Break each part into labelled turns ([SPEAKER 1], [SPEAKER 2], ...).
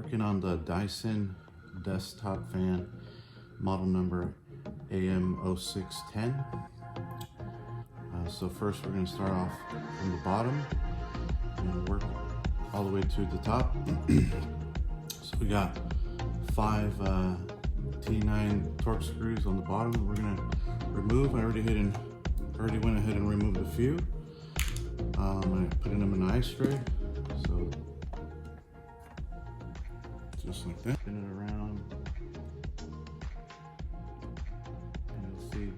[SPEAKER 1] Working on the Dyson desktop fan, model number AM0610. So first we're going to start off from the bottom and work all the way to the top. So we got 5 T9 torque screws on the bottom. We're going to remove. I already went ahead and removed a few. I'm putting them in an ice tray. So just like that. Spin it around. And you'll see,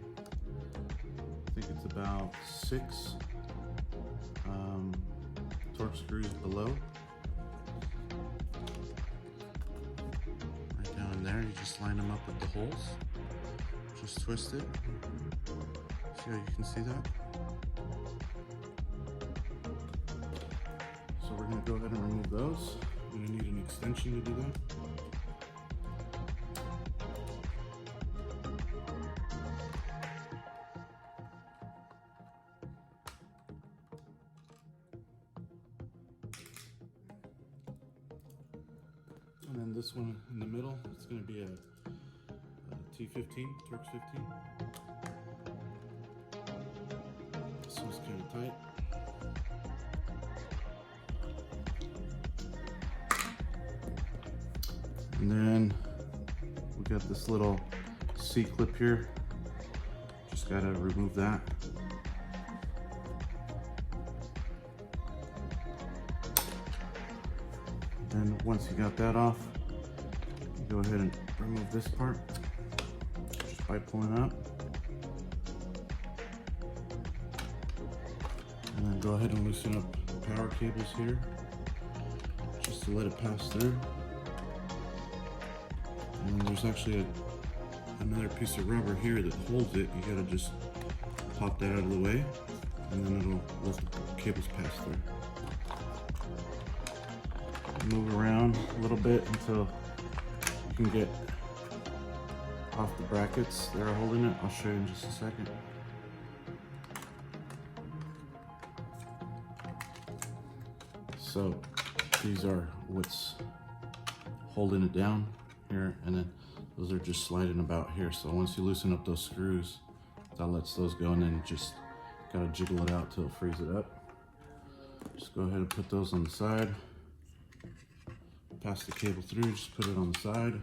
[SPEAKER 1] I think it's about 6 torque screws below. Right down in there, you just line them up with the holes. Just twist it. See how you can see that? So we're going to go ahead and remove those. You're going to need an extension to do that. And then this one in the middle, it's going to be a T15, Torx 15. This one's kind of tight. And then we got this little C-clip here. Just gotta remove that. And once you got that off, you go ahead and remove this part just by pulling up. And then go ahead and loosen up the power cables here, just to let it pass through. And then there's actually another piece of rubber here that holds it. You gotta just pop that out of the way, and then it'll let the cables pass through. Move around a little bit until you can get off the brackets that are holding it. I'll show you in just a second. So these are what's holding it down here, and then those are just sliding about here. So once you loosen up those screws, that lets those go, and then just gotta jiggle it out till it frees it up. Just go ahead and put those on the side. Pass the cable through, just put it on the side.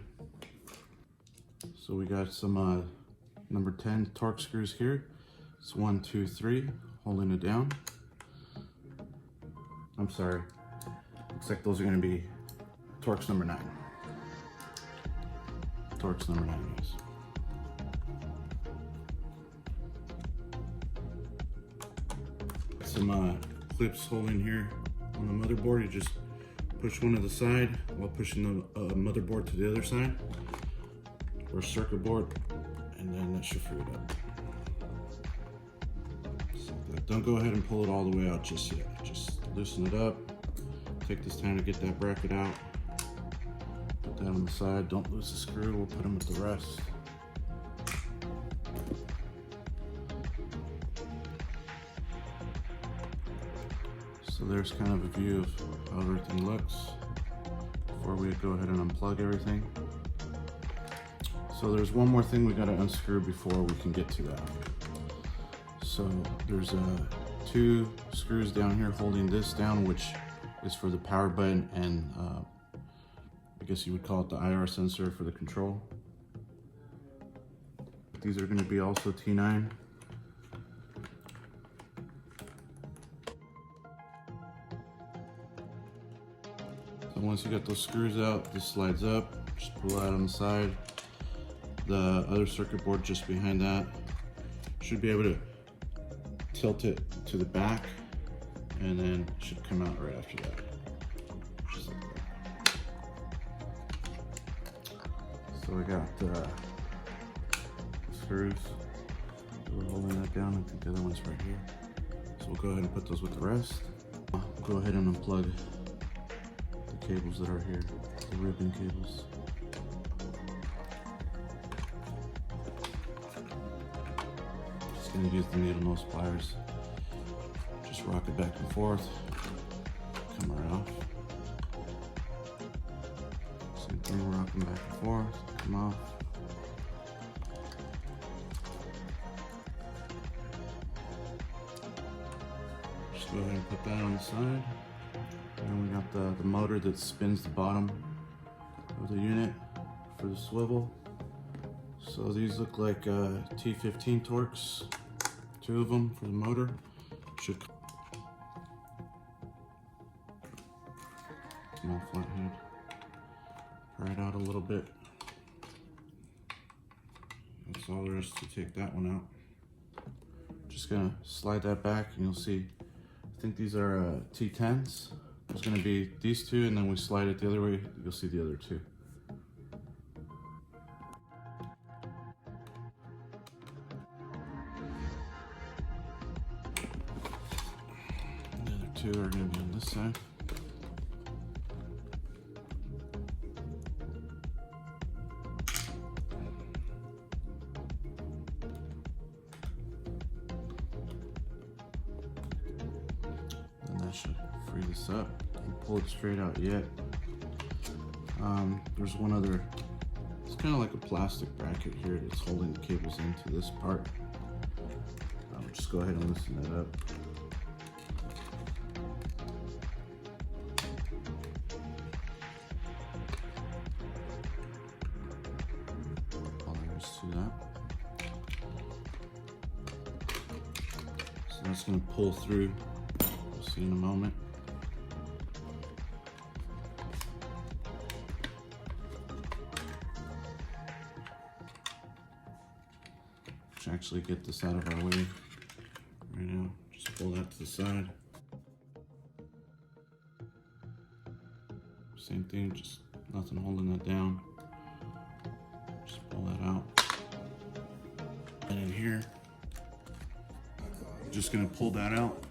[SPEAKER 1] So we got some number 10 torque screws here. It's 1, 2, 3, holding it down. I'm sorry, looks like those are gonna be Torx number 9. Torx number 9, yes. Some clips holding here on the motherboard. You just push one to the side while pushing the motherboard to the other side, or circuit board, and then that should free it up. So don't go ahead and pull it all the way out just yet. Just loosen it up. Take this time to get that bracket out. Put that on the side. Don't lose the screw. We'll put them with the rest. So there's kind of a view of how everything looks before we go ahead and unplug everything. So there's one more thing we gotta unscrew before we can get to that. So there's 2 screws down here holding this down, which is for the power button and I guess you would call it the IR sensor for the control. These are gonna be also T9. Once you got those screws out, this slides up, just pull it out on the side. The other circuit board just behind that should be able to tilt it to the back, and then it should come out right after that. Just like that. So we got the screws. We're holding that down. I think the other one's right here. So we'll go ahead and put those with the rest. Go ahead and unplug cables that are here, the ribbon cables. Just gonna use the needle nose pliers. Just rock it back and forth, come right off. And we're rocking back and forth, come off. Just go ahead and put that on the side. And we got the motor that spins the bottom of the unit for the swivel. So these look like T15 Torx, 2 of them for the motor. Should small flathead. Pry it out a little bit. That's all there is to take that one out. Just gonna slide that back and you'll see, I think these are T10s. There's gonna be these 2 and then we slide it the other way, you'll see the other 2. The other 2 are gonna be on this side. Should free this up. Don't pull it straight out yet. There's one other, it's kind of like a plastic bracket here that's holding the cables into this part. Just go ahead and loosen that up. All there is to that. So that's going to pull through. See in a moment. Let's actually get this out of our way right now. Just pull that to the side. Same thing, just nothing holding that down. Just pull that out. And in here, just gonna pull that out.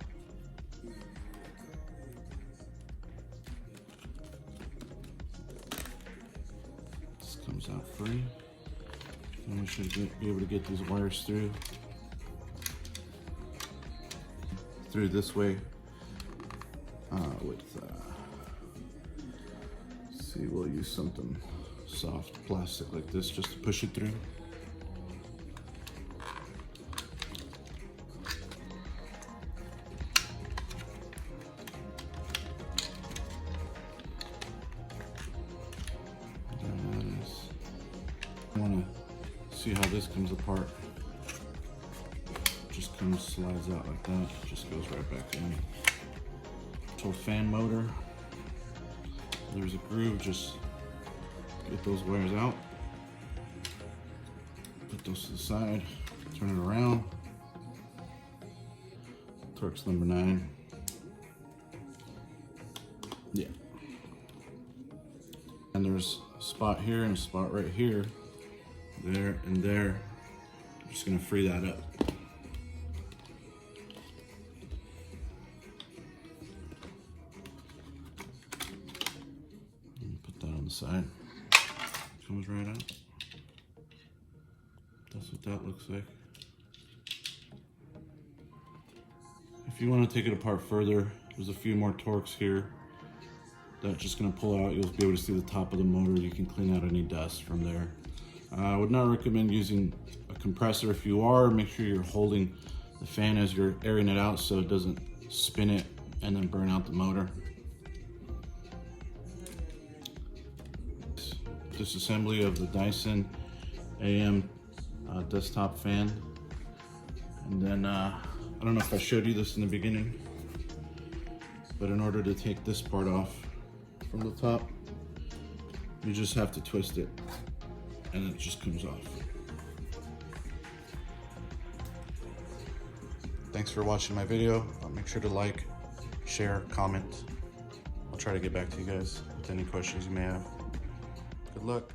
[SPEAKER 1] Comes out free, and we should be able to get these wires through this way with see, we'll use something soft plastic like this just to push it through. I want to see how this comes apart. Just slides out like that. Just goes right back in. So fan motor. There's a groove. Just get those wires out. Put those to the side. Turn it around. Torx number 9. Yeah. And there's a spot here and a spot right here. There and there. I'm just gonna free that up. And put that on the side. Comes right out. That's what that looks like. If you want to take it apart further, there's a few more Torx here that's just gonna pull out. You'll be able to see the top of the motor. You can clean out any dust from there. I would not recommend using a compressor. If you are, make sure you're holding the fan as you're airing it out so it doesn't spin it and then burn out the motor. Disassembly of the Dyson AM desktop fan. And then, I don't know if I showed you this in the beginning, but in order to take this part off from the top, you just have to twist it and it just comes off. Thanks for watching my video. Make sure to like, share, comment. I'll try to get back to you guys with any questions you may have. Good luck.